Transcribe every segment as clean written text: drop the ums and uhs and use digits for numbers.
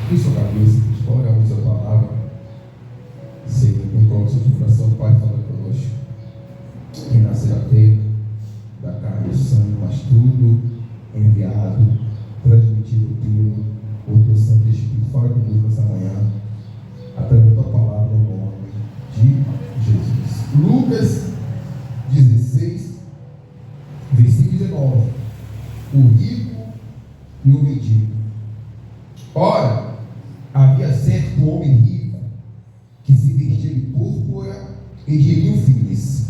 Curve sua cabeça, oramos a palavra. Senhor, coloque seu coração, Pai, fala conosco. Quem nascerá terra da carne e sangue, mas tudo enviado, transmitido pelo teu Santo Espírito. Fala conosco nessa manhã, através da tua palavra, no nome de Jesus. Lucas 16, versículo 19. O rico e o mendigo. Ora, havia certo homem rico que se vestia de púrpura e de linho finos,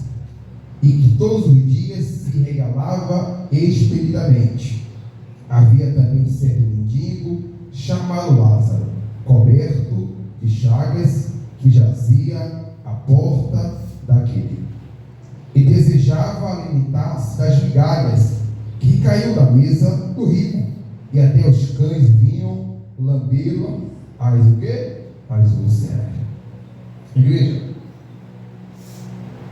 e que todos os dias se regalava expedidamente. Havia também certo mendigo chamado Lázaro, coberto de chagas, que jazia à porta daquele, e desejava alimentar-se das migalhas que caíam da mesa do rico, e até os cães vinham lambê-la as úlceras. Igreja,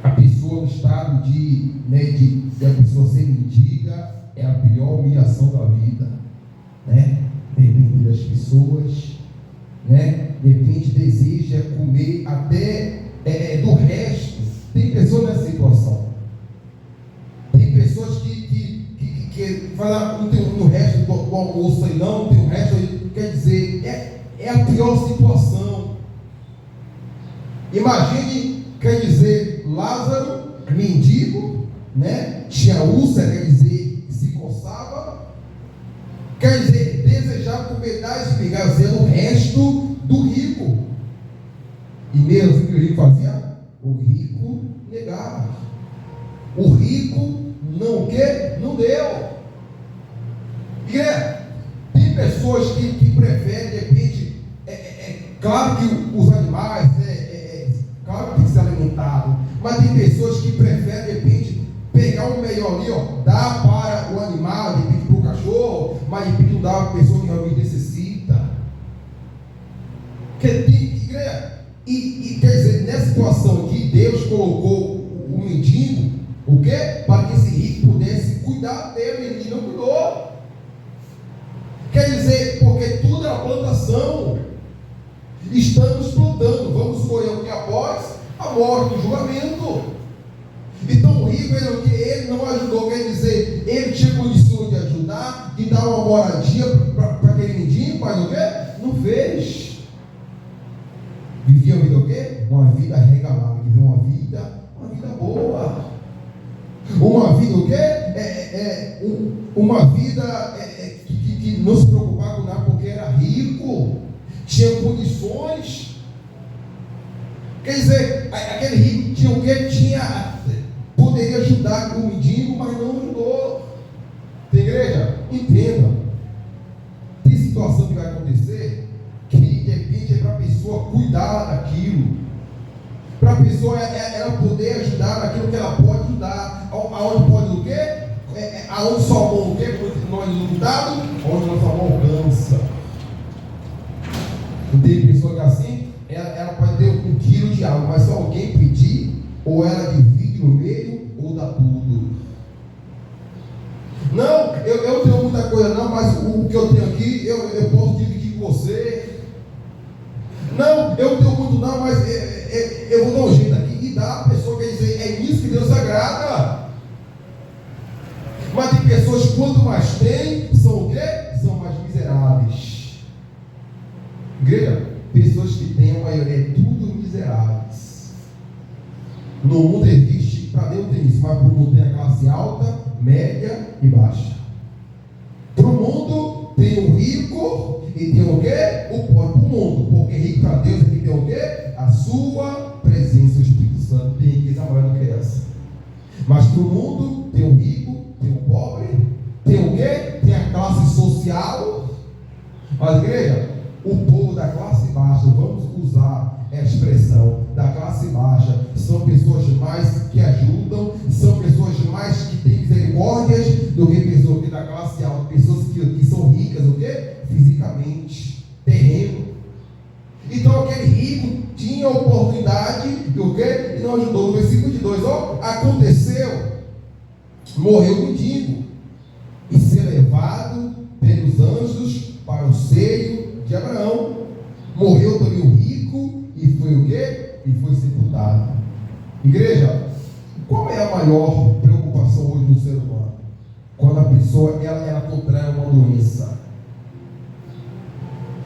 a pessoa no estado de a pessoa ser mendiga é a pior humilhação da vida, né? Depende das pessoas, né? De repente deseja comer até do resto. Tem pessoas nessa situação. Tem pessoas que falam, não tem no resto do almoço aí não tem o resto aí. Quer dizer, é a pior situação. Imagine, quer dizer, Lázaro, mendigo, né? Tinha úlcera, quer dizer, se coçava, quer dizer, desejava comer das migalhas, o resto do rico. E mesmo o que o rico fazia? O rico negava. O rico não deu. E tem pessoas que preferem, de repente, claro que os animais, claro que tem que ser alimentado, mas tem pessoas que preferem, de repente, pegar o melhor ali, dar para o animal, de repente para o cachorro, mas de repente não dá para a pessoa que realmente necessita. E quer dizer, nessa situação aqui, Deus colocou o mendigo, o quê? Para que esse rico pudesse cuidar dele, e não cuidou. Quer dizer, porque tudo é uma plantação. Estamos plantando, vamos colher o que após a morte, o julgamento. Então o rico, ele não ajudou, quer dizer, ele tinha condições de ajudar, de dar uma moradia para aquele mendigo, mas o quê? Não fez. Vivia uma vida o quê? Uma vida regalada, vivia uma vida boa. Uma vida o quê? Uma vida que não se preocupava com nada, porque era rico, tinha condições. Quer dizer, aquele rico tinha o quê? Poderia ajudar o mendigo, mas não ajudou. Tem igreja? Entenda. Tem situação que vai acontecer que de repente é para a pessoa cuidar daquilo, para a pessoa ela poder ajudar naquilo que ela pode ajudar. Aonde pode o quê? Aonde sua mão o quê? Nós lutamos, onde nossa mão alcança. Tem pessoa que assim, ela pode ter 1 quilo de água, mas se alguém pedir, ou ela divide no meio, ou dá tudo. Não, eu tenho muita coisa não, mas o que eu tenho aqui, eu posso dividir com você. Não, eu tenho muito não, mas eu vou dar um jeito aqui e dar a pessoa, quer dizer, é nisso que Deus agrada. Mas tem pessoas que quanto mais tem, são o quê? São mais miseráveis. Igreja, pessoas que têm a maioria, tudo miseráveis. No mundo existe, para Deus tem isso, mas para o mundo tem a classe alta, média e baixa. Para o mundo tem o rico e tem o quê? O pobre. Para o mundo, porque rico para Deus aqui tem o quê? A sua presença, o Espírito Santo. Tem riqueza maior do que essa. Mas para o mundo tem o rico, tem o pobre, tem o quê? Tem a classe social. Mas igreja, o povo da classe baixa, vamos usar a expressão da classe baixa, são pessoas mais que ajudam, são pessoas mais que têm misericórdias do que pessoas que da classe alta, pessoas que são ricas, o quê? Fisicamente, terreno. Então aquele rico tinha oportunidade do quê? E não ajudou. No versículo de 2, aconteceu, morreu o mendigo e ser levado pelos anjos para o seio de Abraão. executado. Igreja, qual é a maior preocupação hoje do ser humano? Quando a pessoa ela contrai uma doença.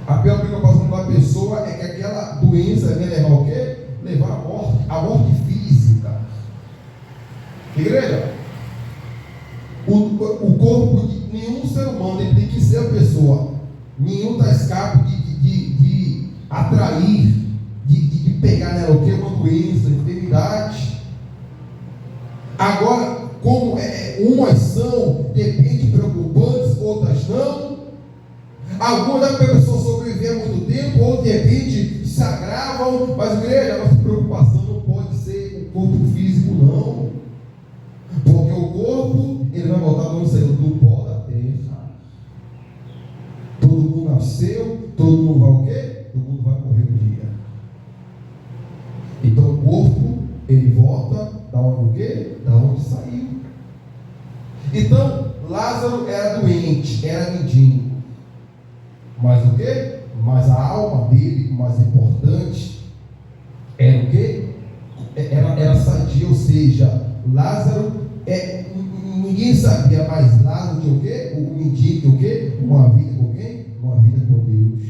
A pior preocupação da pessoa é que aquela doença vai levar o quê? Levar a morte física. Igreja, o corpo de nenhum ser humano ele tem que ser a pessoa. Nenhum está escape de atrair, de pegar nela o quê? Uma doença, enfermidade. Agora, como umas são de repente preocupantes, outras não. Algumas da pessoa sobreviver muito tempo, ou de repente se agravam. Mas, igreja, a nossa preocupação não pode ser o corpo físico, não. Porque o corpo, ele vai voltar do céu, do pó da terra. Todo mundo nasceu, todo mundo vai o quê? Todo mundo vai morrer um dia. Então o corpo, ele volta da onde o quê? Da onde saiu. Então, Lázaro era doente, era mendigo. Mas o quê? Mas a alma dele, o mais importante, era o quê? Era sadia, ou seja, Lázaro, ninguém sabia, mas Lázaro tinha o quê? O mendigo tinha o quê? Uma vida com quem? Uma vida com Deus.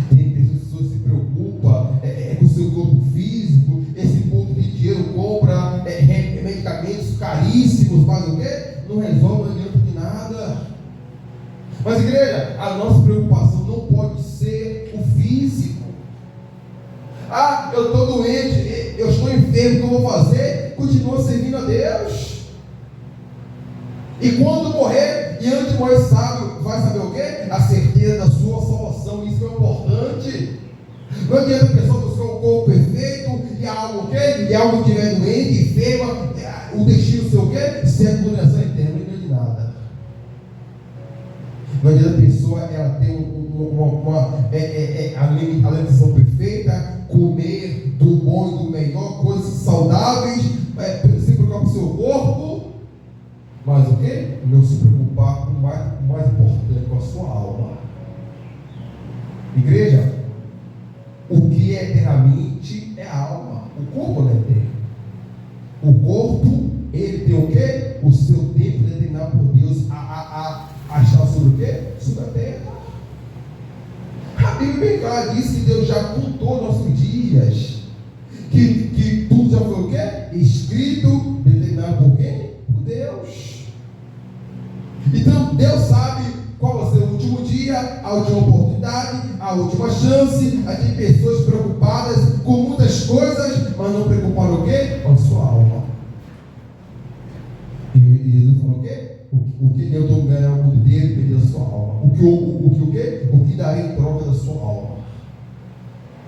Tem pessoas que se preocupam com o seu corpo físico, esse povo de dinheiro compra medicamentos caríssimos, mas o quê? Não resolve, não adianta de nada. Mas, igreja, a nossa preocupação não pode ser o físico. Ah, eu estou doente, eu estou enfermo, o que eu vou fazer? Continua servindo a Deus. E quando morrer, e antes de morrer vai saber o quê? A certeza da sua salvação. Isso é importante. Não adianta a pessoa buscar um corpo perfeito e algo o quê? E algo que estiver doente, enferma, o destino seu o quê? Ser a condenação eterna, não adianta de nada. Não adianta a pessoa ela ter a alimentação perfeita, comer do bom e do melhor, coisas saudáveis, se preocupar com o seu corpo, mas o quê? Não se preocupar com o mais importante, com a sua alma. Igreja, o que é eternamente é a alma. O corpo não é eterno. O corpo, ele tem o quê? O seu tempo determinado por Deus a estar sobre o quê? Sobre a terra. A Bíblia bem clara diz que Deus já contou nossos dias. Que tudo já foi o quê? Escrito, determinado por quem? Por Deus. Então Deus sabe qual vai ser o último dia, a última oportunidade, a última chance. Aí tem pessoas preocupadas com muitas coisas, mas não preocuparam o quê? Com a sua alma. E Jesus falou o quê? O que Deus não ganha o dele, perder a sua alma. O que darei em troca da sua alma.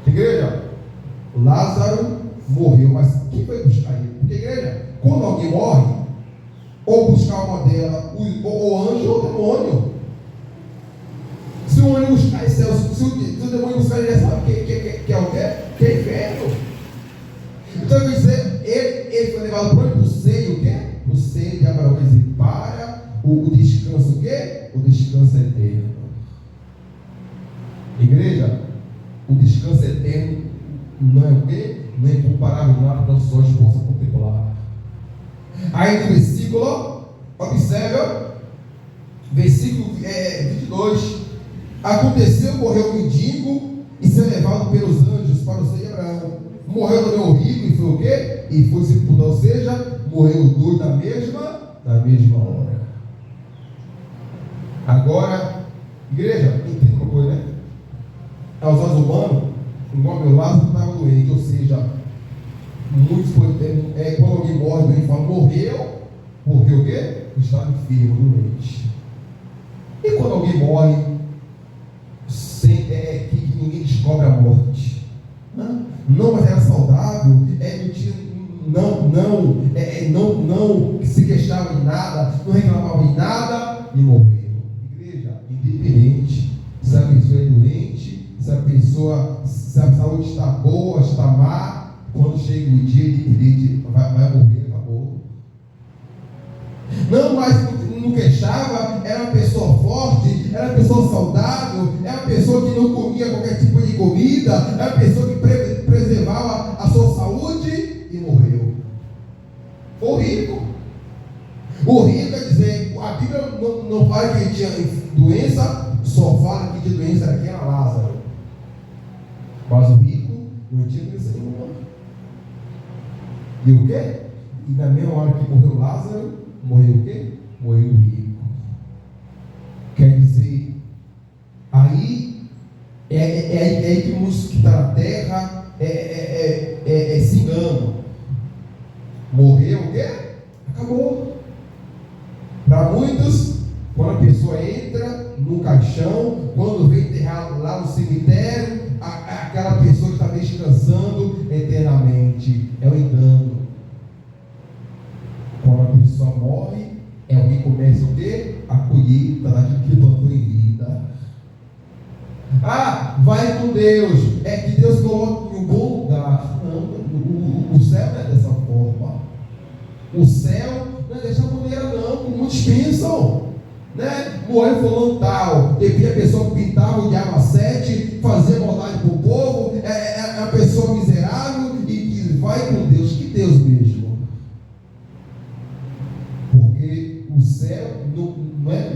Igreja, Lázaro morreu, mas quem foi buscar ele? Porque, igreja, quando alguém morre, ou buscar a alma dela, ou anjo ou demônio. Se o anjo buscar em céu, se o demônio buscar, ele já sabe que é o quê? Que é inferno. Então, quer dizer, ele foi levado para o seio, o quê? O seio de Abraão, quer dizer, para o descanso, o quê? O descanso eterno. Igreja, o descanso eterno não é o quê? Não é incomparável nada para os olhos possam contemplar. Aí no versículo, observa, versículo 22. Aconteceu, morreu o mendigo e ser levado pelos anjos para o seio de Abraão. Morreu também o rico e foi o quê? E foi sepultado, ou seja, morreu os dois na mesma hora. Agora, igreja, entenda uma coisa, né? Aos olhos humanos, igual meu Lázaro estava doente, ou seja, muitos quando alguém morre, alguém fala, morreu, porque o quê? Estava enfermo, doente. E quando alguém morre, que ninguém descobre a morte? Não, mas era saudável, não se queixava de nada, não reclamava de nada e morreu. Igreja, independente se a pessoa é doente, se a saúde está boa, está má, quando chega o dia, independente, vai morrer, acabou. Não, mas não queixava, era uma pessoa forte, era uma pessoa saudável, era uma pessoa que não comia qualquer tipo de comida, era uma pessoa que preservava tinha doença era quem? Era Lázaro. Mas o rico não tinha doença nenhuma. E o quê? E na mesma hora que morreu Lázaro, morreu o quê? Morreu o rico. Quer dizer, aí é que muitos que estão na terra se enganam. Morreu o quê? Acabou. Para muitos, quando a pessoa entra no caixão, quando vem enterrar lá no cemitério, aquela pessoa que está descansando eternamente. É um engano. Quando a pessoa morre, é o que começa o quê? A colheita daquilo que plantou em vida. Ah, vai com Deus. É que Deus coloca em um bom lugar. Não, o céu não é dessa forma. O céu não é dessa maneira não, como muitos pensam. Né? Morreu fulano tal, e a pessoa pintava o diabo a 7, fazia maldade para o povo, é a pessoa miserável e que vai com Deus. Que Deus mesmo? Porque o céu não é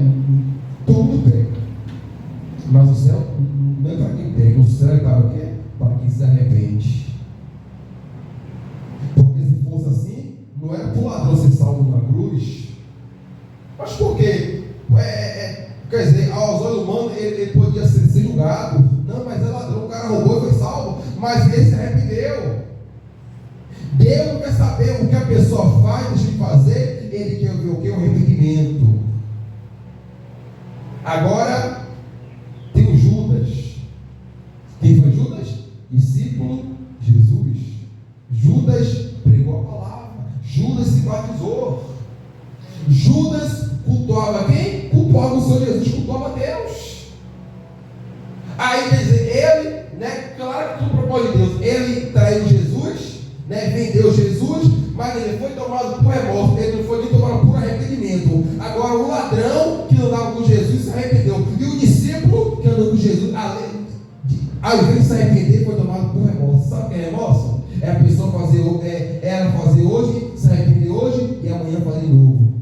todo pega, mas o céu não é para quem pega, o céu é para o quê? Para quem se arrepende. Porque se fosse assim, não era para o ladrão ser salvo na cruz. Mas por quê? Quer dizer, aos olhos humanos ele podia ser julgado. Não, mas é ladrão, o cara roubou e foi salvo. Mas ele se arrependeu. Deus não quer saber o que a pessoa faz, deixa de fazer. Ele quer ver o que? O arrependimento. Agora tem o Judas. Quem foi Judas? Discípulo de Jesus. Judas pregou a palavra. Judas se batizou. Judas cultuava quem? Cultuava o Senhor Jesus, cultuava Deus. Aí quer dizer, ele, né, claro que tudo propósito de Deus, ele traiu Jesus, né, vendeu Jesus, mas ele foi tomado por remorso, ele não foi nem tomado por arrependimento. Agora o ladrão que andava com Jesus se arrependeu, e o discípulo que andou com Jesus, ao invés de se arrepender, foi tomado por remorso. Sabe o que é remorso? É a pessoa fazer hoje, se arrepender hoje e amanhã fazer de novo.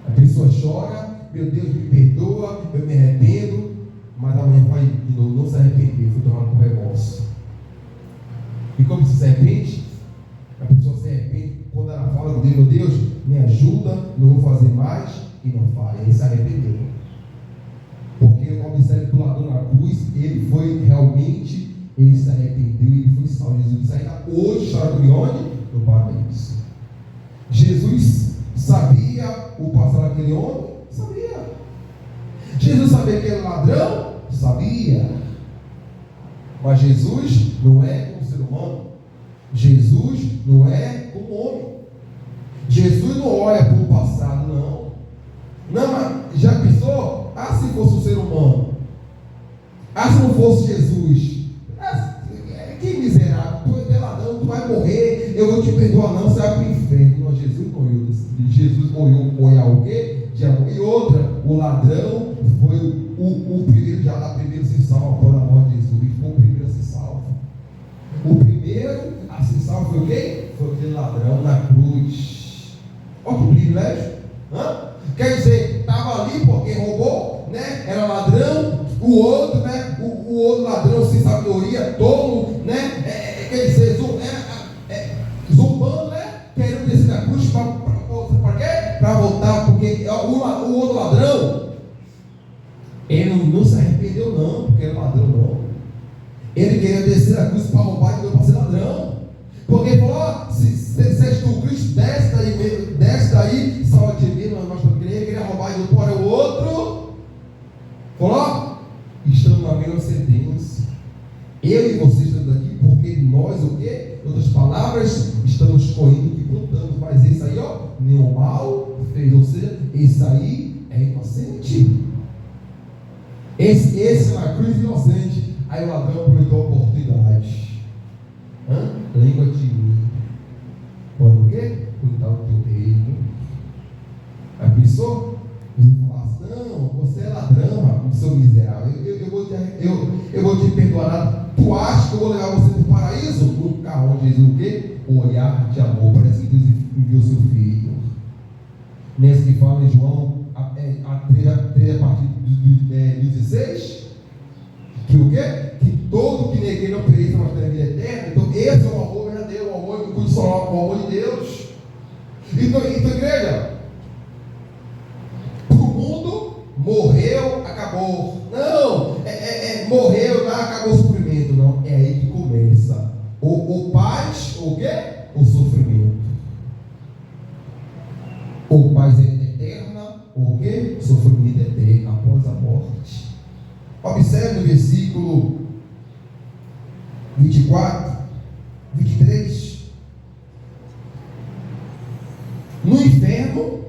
A pessoa chora, meu Deus me perdoa, eu me arrependo, mas amanhã vai de novo, não se arrepender, foi tomado por remorso. E como se arrepende? A pessoa se arrepende quando ela fala com Deus, meu Deus, me ajuda, não vou fazer mais, e não faz, ele se arrependeu. Porque observe que o ladrão na cruz, ele foi realmente, ele se arrependeu e ele foi salvo. Jesus disse, ainda hoje está onde? No paraíso. Jesus sabia o passado daquele homem? Sabia. Jesus sabia que era ladrão? Sabia. Mas Jesus não é como ser humano. Jesus não é como homem. Jesus não olha para o passado, não. Não, mas já pensou? Ah, se fosse um ser humano. Ah, se não fosse Jesus. Que miserável. Tu é ladrão, tu vai morrer. Eu vou te perdoar, não. Você vai para o inferno. Não, Jesus morreu. Jesus morreu o quê? De amor. E outra, o ladrão foi o primeiro já da primeira se salva após a morte de Jesus. Ele foi o primeiro a ser salvo. O primeiro a ser salvo foi o quê? Foi aquele ladrão na cruz. Olha que privilégio. Quer dizer, estava ali porque roubou, né? Era ladrão. O outro, né? O outro ladrão sem sabedoria, tolo, né? Quer dizer, zombando, né? Querendo descer da cruz para quê? Para voltar, porque o outro ladrão, ele não se arrependeu não, porque era ladrão não. Ele queria descer da cruz para roubar e não para ser ladrão. Porque ele falou, se és tu Cristo, desce daí, salva de mim, mas eu queria roubar e não para o outro. Falou, estamos na mesma sentença. Eu e você estamos aqui porque nós, o quê? Em outras palavras, estamos correndo e plantamos. Mas esse aí, ó, nenhum mal fez. Ou seja, esse aí é inocente. Esse é uma cruz inocente. Aí o ladrão aproveitou a oportunidade. Lembra de mim. Quando o quê? Cuidar do teu reino. A pessoa não, você é ladrão, seu miserável. Eu vou te perdoar. Tu acha que eu vou levar você para o paraíso? No carro onde Jesus o quê? O olhar de amor. Parece que Deus enviou seu filho. Nesse que fala em João a partir do 16, que o quê? Que todo que negue não pereça, mas tenha vida eterna. Então esse é o amor verdadeiro, o amor incondicional, o amor de Deus. Então igreja, para o mundo, morreu, acabou. Não, morreu, acabou o sofrimento. Não, é aí que começa. Ou paz, ou o quê? O sofrimento. Ou paz é eterna, ou o quê? Sofrimento eterno após a morte. Observe no versículo 24, 23. No inferno,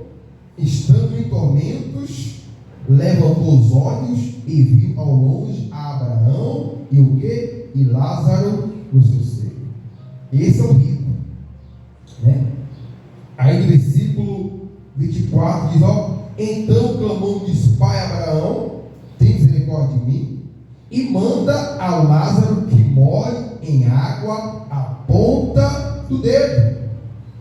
estando em tormentos, levantou os olhos e viu ao longe a Abraão e o quê? E Lázaro no seu seio. Esse é o rico, né? Aí no versículo 24 diz, então clamou e disse, Pai Abraão, tem misericórdia de mim, e manda a Lázaro que more em água a ponta do dedo,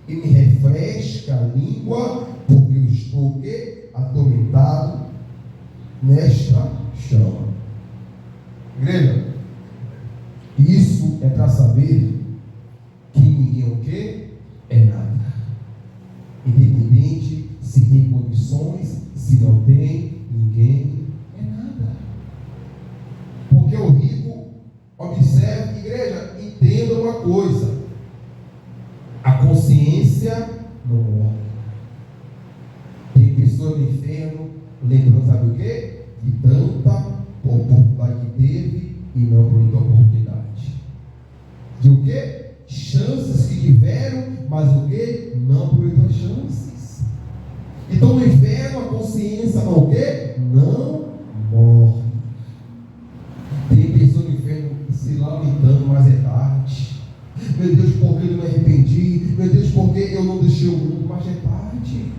e me refresca a língua, porque eu estou o quê? Atormentado nesta chama. Igreja, isso é para saber que ninguém é o quê? É nada. Independente se tem condições, se não tem, ninguém é nada. Porque o rico, observe, igreja, entenda uma coisa: a consciência não morre. Tem pessoas no inferno lembrando, sabe o quê? De tanta oportunidade que teve e não aproveitou a oportunidade. De o quê? Chances que tiveram, mas o quê? Não aproveitou as chances. Então no inferno a consciência não o quê? Não morre. Tem pessoas no inferno se lamentando, mas é tarde. Meu Deus, por que eu não me arrependi? Meu Deus, por que eu não deixei o mundo? Mas é tarde.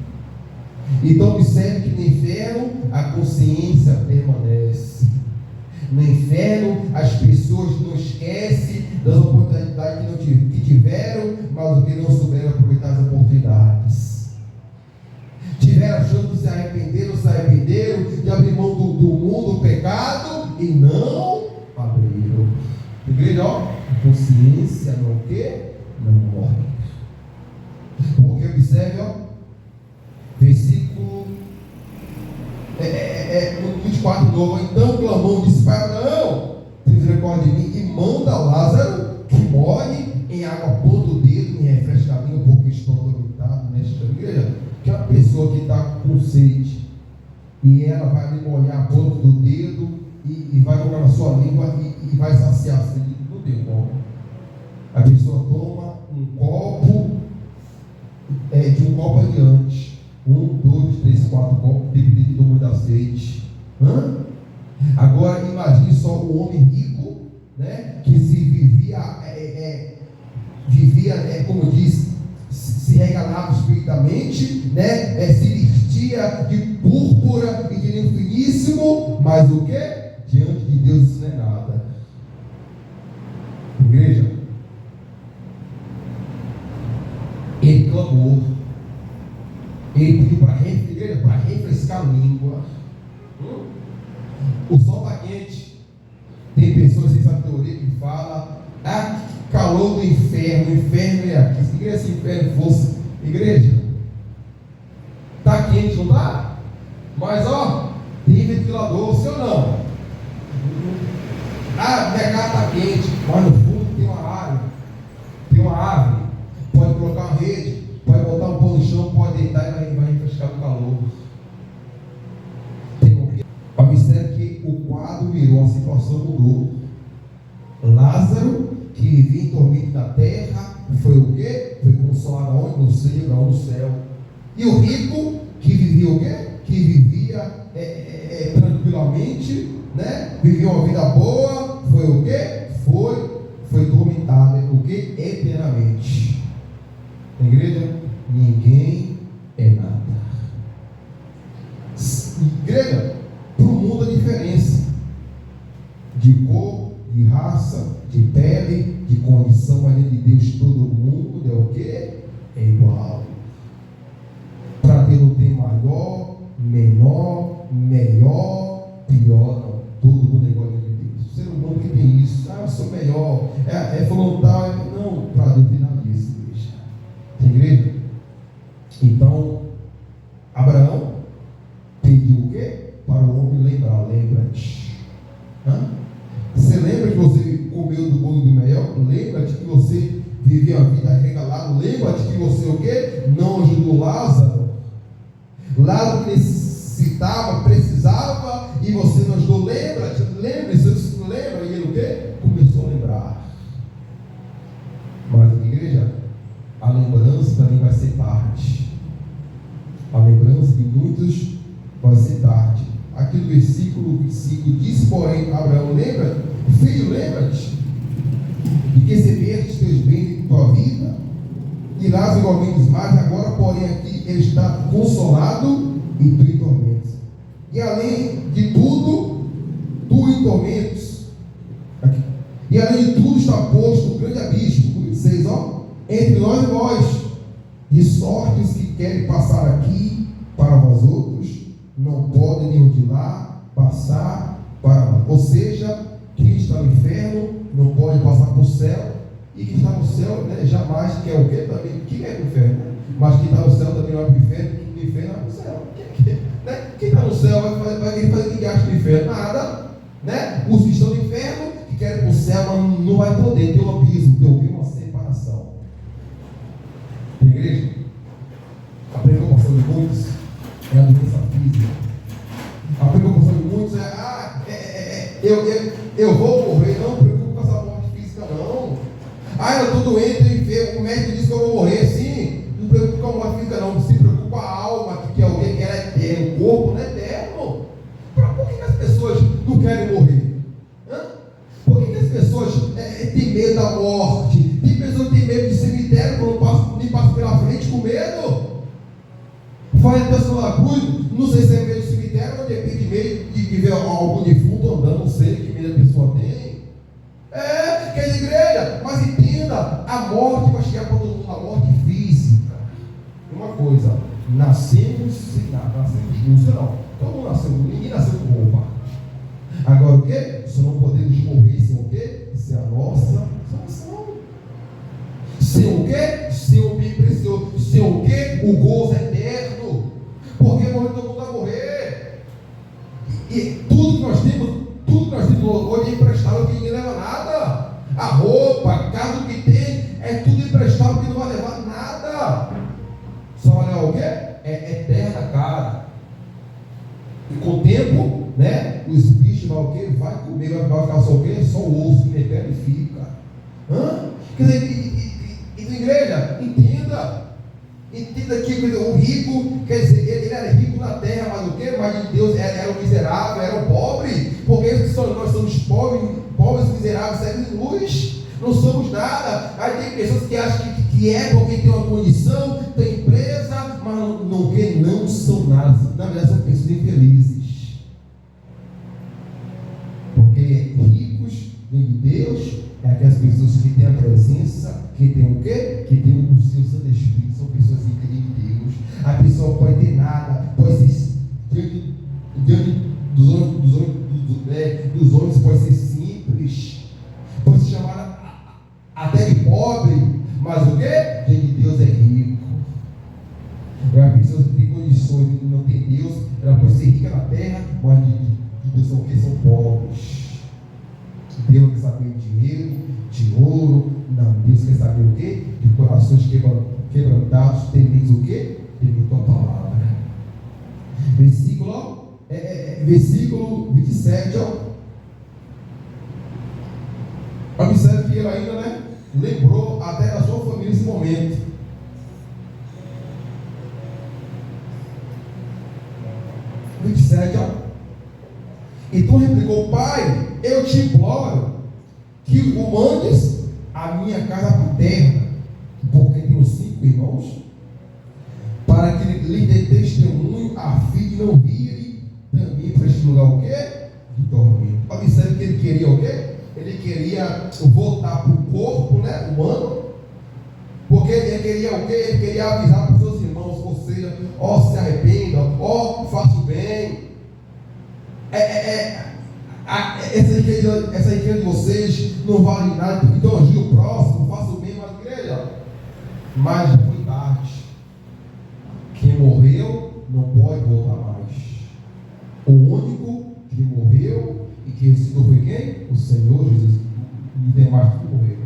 Então observe que no inferno a consciência permanece. No inferno as pessoas não esquecem das oportunidades que tiveram, mas o que não souberam aproveitar as oportunidades. Tiveram a chance de se arrependeram, de abrir mão do mundo, do pecado, e não abriram. Igreja, a consciência não o quê? Não morre. Porque observe, versículo 24 novo. Então clamou, disse, Pai Abraão, tem misericórdia de mim, e manda Lázaro que morre em água a ponto do dedo, me refresca a língua, porque estou atormentado nesta igreja. Que é uma pessoa que está com sede, e ela vai ali molhar a ponta do dedo e vai colocar na sua língua e vai saciar a sede. Não tem como. A pessoa toma um copo, de um copo adiante, 1, 2, 3, 4 copos, dependendo do tamanho da sede. Agora imagine só o homem rico, né, que se vivia, como diz, se regalava espiritualmente, né, se vestia de púrpura e de linho finíssimo, mas o que? Diante de Deus isso não é nada. Igreja, ele clamou, ele pediu para refrescar a língua. O sol está quente. Tem pessoas sem sabedoria que falam, calor do inferno, o inferno é aqui. Se igreja, esse inferno fosse igreja, está quente, não está? Mas tem ventilador, sim ou não? Minha casa está quente, mas no fundo tem uma árvore, pode colocar uma rede, pode botar um pão no chão, pode deitar e vai refrescar o calor. Observe que o quadro virou, a situação mudou. Lázaro, que vivia em tormento da terra, foi o quê? Foi consolado aonde? No seio, Abraão no céu. E o rico, que vivia o quê? Que vivia tranquilamente, né? Vivia uma vida boa, foi o quê? Foi tormentado, o quê? Eternamente. Igreja, ninguém é nada. Igreja, para o mundo a diferença de cor, de raça, de pele, de condição, mas de Deus todo mundo é o quê? É igual. Para Deus não tem maior, menor, melhor, pior, não. Todo mundo é igual a Deus. O ser humano que tem isso, eu sou melhor, é voluntário, não, para Deus tem nada disso, igreja. Tem igreja? Então, Abraão pediu o quê? Para o homem lembrar, lembra-te. Você lembra que você comeu do bolo do mel? Lembra-te que você vivia a vida regalada? Lembra-te que você o quê? Não ajudou Lázaro? Lázaro necessitava, precisava, e você não ajudou. Lembra-te, lembre-se, você não lembra? E ele o quê? Começou a lembrar. Mas, igreja, a lembrança também vai ser tarde. A lembrança de muitos vai ser tarde. Aqui no versículo 25 diz, porém, Abraão, lembra? Filho, lembra-te de que recebeste teus bens em tua vida, e Lázaro igualmente mais, agora, porém, aqui ele está consolado e tu em tormentos. E além de tudo, tu em tormentos. Aqui. E além de tudo está posto um grande abismo, 26, entre nós e vós, de sorte os que querem passar aqui para vós outros, não podem nem de lá passar para lá. Ou seja, quem está no inferno não pode passar para o céu, e quem está no céu, né, jamais quer o quê também? Quem é o inferno? Mas quem está no céu também não vai para o inferno, quem no inferno vai para o céu. Quem está no céu vai querer fazer que acha no inferno? Nada. Né? Os que estão no inferno, que querem para o céu, mas não vai poder, tem um abismo, tem uma separação. Tem igreja? A preocupação de muitos é a doença física. A preocupação de muitos é, eu vou morrer, não preocupe com essa morte física, não. Eu estou doente, eu enfermo, o médico disse que eu vou morrer, sim. Não preocupe com a morte física, não. Se preocupa com a alma, que é alguém que era eterno, o corpo não é eterno. Por que as pessoas não querem morrer? Por que as pessoas têm medo da morte? Tem pessoas que têm medo de cemitério, quando nem passam pela frente com medo. Faz atenção na cruz, não sei se é medo do cemitério ou depende de medo de ver algum defunto andando, não sei que medo a pessoa tem. Que é de igreja, mas entenda, a morte vai chegar para todo mundo, a morte física. Uma coisa, nascemos sem nada, nascemos justos, não. Todo mundo nasceu, ninguém nasceu com roupa. Agora o que? Só não podemos morrer sem o quê? Sem a nossa salvação. Sem o quê? Sem o bem precioso. Sem o quê? O gozo eterno. Porque morrer todo mundo vai morrer. E tudo que nós temos hoje é emprestado, que ninguém leva nada. A roupa, a casa, o que tem, é tudo emprestado, que não vai levar nada. Só vai levar o quê? É eterna, cara. E com o tempo, né? Os bichos vão o quê? Vai comer, vai ficar só o quê? Só o osso que nem pele fica. Quer dizer, então, igreja, entenda que o rico, quer dizer, ele era rico na terra, mas o quê? Mas de Deus era o miserável, era o pobre, porque nós somos pobres, miseráveis, cegos de luz, não somos nada. Aí tem pessoas que acham que é porque tem uma condição, tem empresa, mas não são nada. Na verdade, são pessoas infelizes, porque ricos vêm de Deus. É aquelas pessoas que têm a presença, que têm o quê? Que têm o seu Santo Espírito, são pessoas que têm Deus. A pessoa pode ter nada, pode ser diante dos homens, pode ser simples, pode ser chamada até de pobre, mas o quê? Diante de Deus é rico. A pessoa que tem condições, que não tem Deus, ela pode ser rica na terra, mas de Deus são o quê? São pobres. Deus quer saber de dinheiro, de ouro, não. Deus quer saber o quê? De corações quebrantados, tementes o quê? Temendo a palavra. Versículo 27, Observe que ele ainda, né, lembrou até da sua família nesse momento. Então replicou: Pai, eu te imploro que o mandes a minha casa por terra, porque tenho 5 irmãos, para que lhe dê testemunho, a fim de não virem também para este lugar o quê? De tormento. Observe que ele queria o quê? Ele queria voltar para o corpo, né, humano, porque ele queria o quê? Ele queria avisar para os seus irmãos: seja, ó, se arrependa, ó, faça o bem. Essa riqueza de vocês não vale nada, porque então ajude o próximo, faça o bem, mas igreja. Mas já foi tarde. Quem morreu não pode voltar mais. O único que morreu e que ressuscitou foi quem? O Senhor Jesus. Não tem mais que morrer.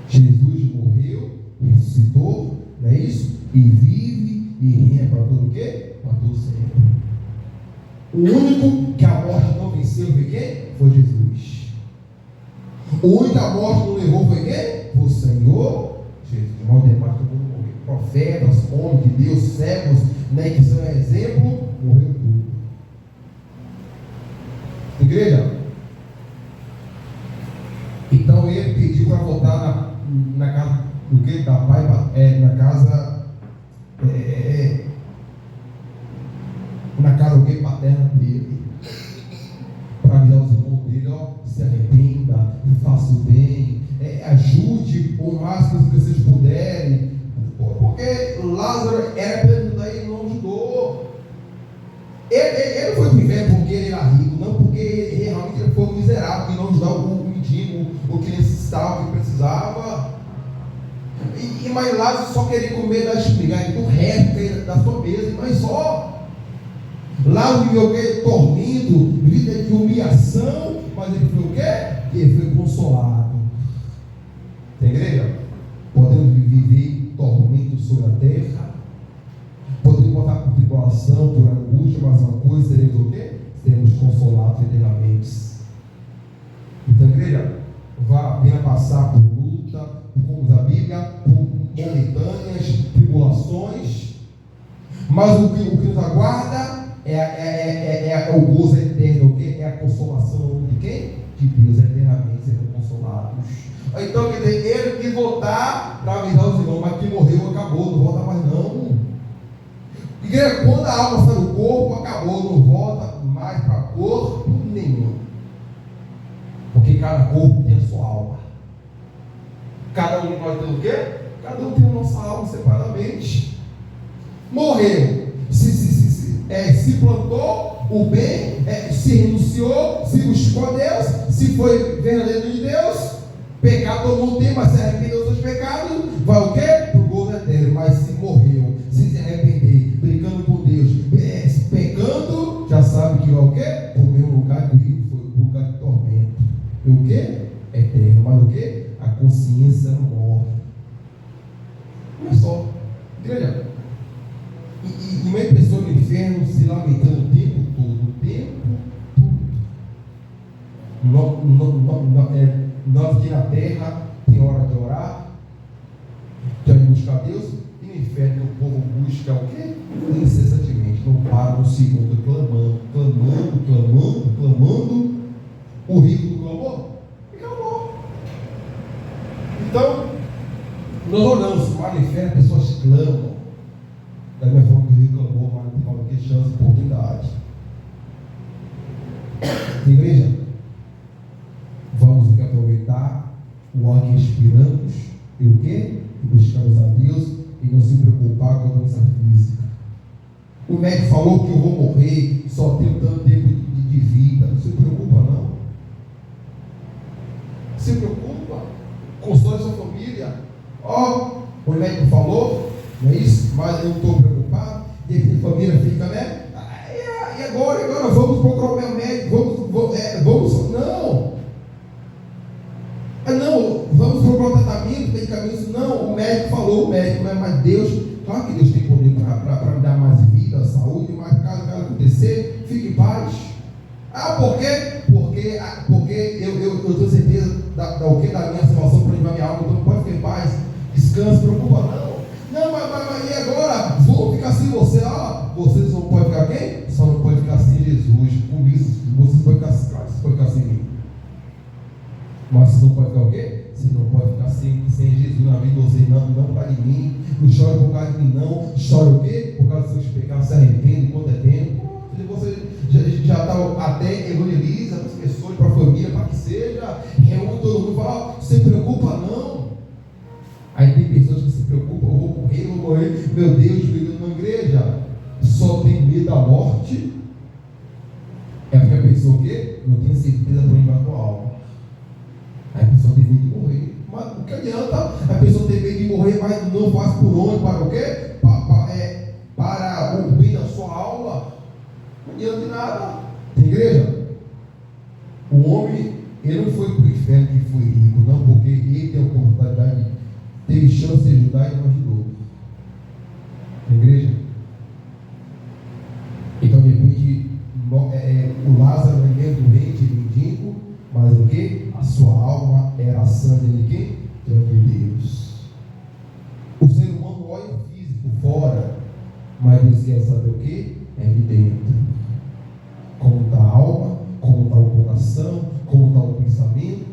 Jesus morreu, ressuscitou, não é isso? E vive e reina para todo o quê? Para todo sempre. O único que a morte não venceu foi quem? Foi Jesus. O único que a morte não levou foi quem? Foi o Senhor Jesus. De modo demais, todo mundo morreu. Profetas, homens de Deus, cegos, né, que são exemplo, morreu tudo. Igreja? Então ele pediu para voltar na casa do que? Da pai, na casa o que? Paterna dele, para avisar os irmãos dele, ó, se arrependa, faça o bem, ajude o máximo que vocês puderem, porque Lázaro era para ajudar e não ajudou. Ele não foi para o inferno porque ele era rico, não, porque ele realmente foi um miserável e não ajudava o mendigo, o que necessitava, o que precisava. Mas Lázaro só queria comer das migalhas do resto da sua mesa, mas só. Lázaro viveu o quê? Tormento, vida de humilhação, mas ele foi o quê? Ele foi consolado. Tem igreja? Podemos viver tormento sobre a terra, podemos botar por tribulação, por angústia, mas uma coisa, seremos o quê? Seremos consolados eternamente. Então, igreja, vale a pena passar por luta, como diz a Bíblia, por momentâneas tribulações, mas o que nos aguarda é o gozo eterno, o que? É a consolação de quem? De Deus, eternamente serão consolados. Então, quer dizer, ele quis voltar para avisar os irmãos, mas que morreu, acabou, não volta mais não. Igreja, quando a alma sai do corpo, acabou, não volta mais para corpo nenhum. Porque cada corpo tem a sua alma. Cada um de nós tem o quê? Cada um tem a nossa alma separadamente. Morreu. Se plantou o bem, se renunciou, se buscou a Deus, se foi verdadeiro de Deus, pecado todo mundo tem, mas se arrependeu dos seus pecados, vai o quê? Para o gozo eterno. Mas se morreu, se arrepender, brincando com Deus, pecando, já sabe que vai o quê? Para o mesmo lugar que o rico foi, para o lugar de tormento. E o quê? Eterno. Mas o quê? A consciência não morre. Olha só, igreja. E uma pessoa no inferno se lamentando o tempo todo. Nós aqui na terra tem hora de orar, de buscar Deus, e no inferno o povo busca o quê? Incessantemente, não para um segundo, clamando. O rico do clamor, e clamou. Então, nós olhamos lá no inferno, pessoas clamam. Da minha forma que reclamou, mas não tem que chance, oportunidade. Igreja, vamos aproveitar o ar que respiramos e o quê? E buscamos a Deus e não se preocupar com a doença física. O médico falou que eu vou morrer, só tenho tanto tempo de vida. Não se preocupa, não. Se preocupa, console sua família. O médico falou, não é isso? Mas eu não estou preocupado. E a família fica, né? E agora vamos procurar o meu médico, vamos, não, vamos procurar o tratamento, tem caminho, não, o médico falou, mas Deus, claro que Deus tem poder para me dar mais vida, saúde, mas caso acontecer, fique em paz. Por quê? Porque eu tenho certeza da minha salvação para levar minha alma, então não pode ficar em paz, descanse, preocupa não, mas e agora? Vou ficar sem você, vocês não podem ficar quem? Só não pode ficar sem Jesus, com isso, vocês podem ficar sem mim. Mas vocês não podem ficar o quê? Vocês não podem ficar sem Jesus na vida de vocês, não por causa de mim, não chore por causa de mim, não, chore o quê? Por causa dos seus pecados, se arrepende enquanto é tempo. Você já está até evangeliza para as pessoas, para a família, para que seja, reúne todo mundo e fala, se preocupa não. Aí tem pessoas que se preocupam, eu vou morrer, meu Deus, quê? Não tenho certeza para onde vai a tua alma. Aí a pessoa tem medo de morrer. Mas o que adianta a pessoa ter medo de morrer, mas não faz por onde? Para o quê? Para o bem da sua alma. Não adianta de nada. Tem igreja? O homem, ele não foi para o inferno que foi rico, não, porque ele tem a oportunidade, teve chance de ajudar e não ajudou. Tem igreja? Então, de repente, o Lázaro não é doente, mendigo, mas o que? A sua alma era sã de quem? De Deus. O ser humano olha o físico fora, mas Deus quer saber o que? É de dentro. Como está a alma, como está o coração, como está o pensamento.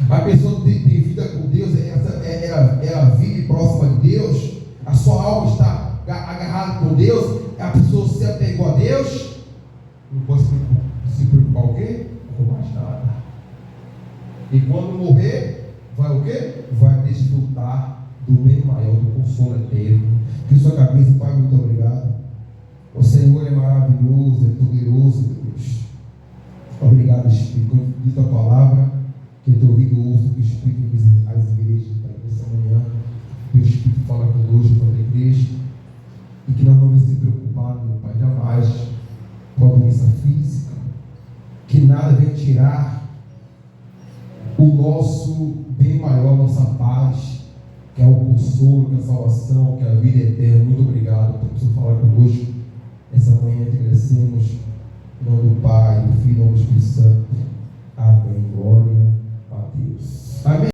A pessoa tem vida com Deus, ela vive próxima de Deus, a sua alma está agarrada com Deus, a pessoa se apegou a Deus, não pode se preocupar o quê? Com mais nada. E quando morrer, vai o quê? Vai desfrutar do bem maior, do consolo eterno. Que sua cabeça, Pai, muito obrigado. O Senhor é maravilhoso, é poderoso, meu Deus. Obrigado, Espírito. Quando diz a palavra, que eu estou ouvindo ouço que o Espírito visita as igrejas, Pai, nessa manhã. Que o Espírito fala conosco para a igreja. E que nós não vamos se preocupar, meu Pai, jamais com a doença física. Que nada venha tirar o nosso bem maior, nossa paz, que é o consolo, que é a salvação, que é a vida eterna. Muito obrigado por você falar conosco essa manhã. Te agradecemos em nome do Pai,